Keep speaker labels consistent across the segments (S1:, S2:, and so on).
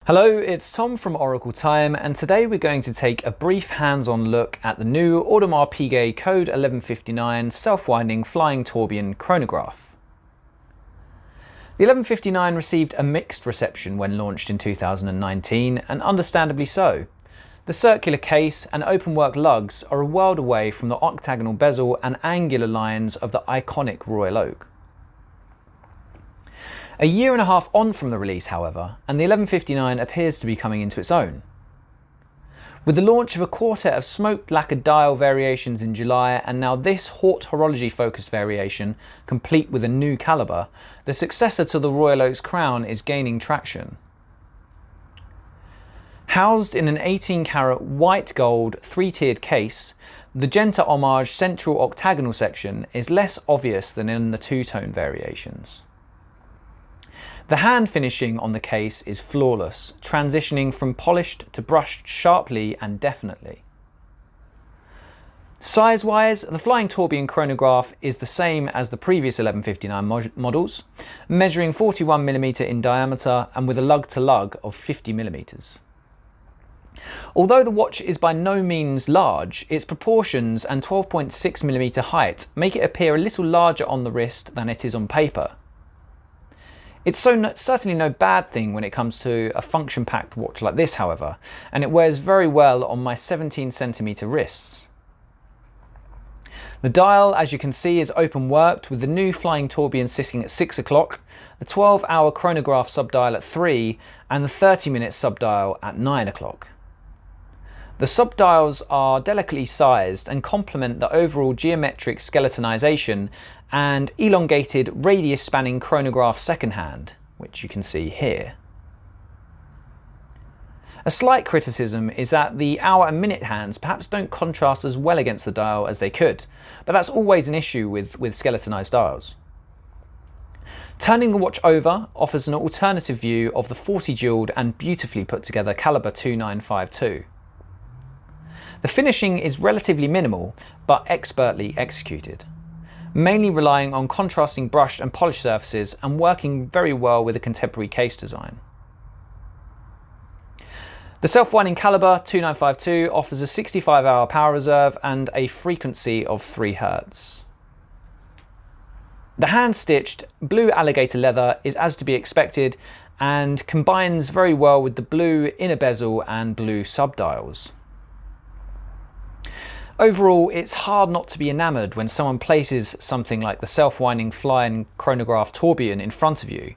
S1: Hello, it's Tom from Oracle Time, and today we're going to take a brief hands-on look at the new Audemars Piguet Code 1159 self-winding flying tourbillon chronograph. The 1159 received a mixed reception when launched in 2019, and understandably so. The circular case and openwork lugs are a world away from the octagonal bezel and angular lines of the iconic Royal Oak. A year and a half on from the release, however, and the 1159 appears to be coming into its own. With the launch of a quartet of smoked lacquered dial variations in July and now this Haute horology focused variation, complete with a new calibre, the successor to the Royal Oak's crown is gaining traction. Housed in an 18-carat white gold three-tiered case, the Genta homage central octagonal section is less obvious than in the two-tone variations. The hand finishing on the case is flawless, transitioning from polished to brushed sharply and definitely. Size-wise, the Flying Tourbillon Chronograph is the same as the previous 1159 models, measuring 41mm in diameter and with a lug-to-lug of 50mm. Although the watch is by no means large, its proportions and 12.6mm height make it appear a little larger on the wrist than it is on paper. It's certainly no bad thing when it comes to a function-packed watch like this, however, and it wears very well on my 17cm wrists. The dial, as you can see, is open-worked with the new Flying Tourbillon sitting at 6 o'clock, the 12-hour chronograph subdial at 3, and the 30-minute subdial at 9 o'clock. The subdials are delicately sized and complement the overall geometric skeletonization and elongated radius-spanning chronograph second hand, which you can see here. A slight criticism is that the hour and minute hands perhaps don't contrast as well against the dial as they could, but that's always an issue with skeletonized dials. Turning the watch over offers an alternative view of the 40-jeweled and beautifully put together caliber 2952. The finishing is relatively minimal, but expertly executed, mainly relying on contrasting brushed and polished surfaces and working very well with a contemporary case design. The self-winding caliber 2952 offers a 65-hour power reserve and a frequency of 3 Hz. The hand-stitched blue alligator leather is as to be expected and combines very well with the blue inner bezel and blue subdials. Overall, it's hard not to be enamoured when someone places something like the self-winding flying chronograph tourbillon in front of you.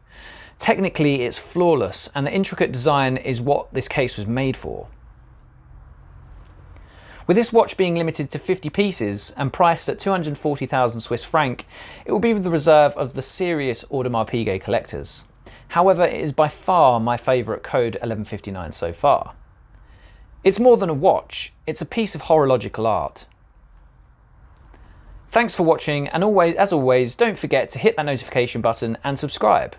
S1: Technically, it's flawless, and the intricate design is what this case was made for. With this watch being limited to 50 pieces and priced at 240,000 Swiss franc, it will be the reserve of the serious Audemars Piguet collectors. However, it is by far my favourite Code 1159 so far. It's more than a watch, it's a piece of horological art. Thanks for watching, and as always, don't forget to hit that notification button and subscribe.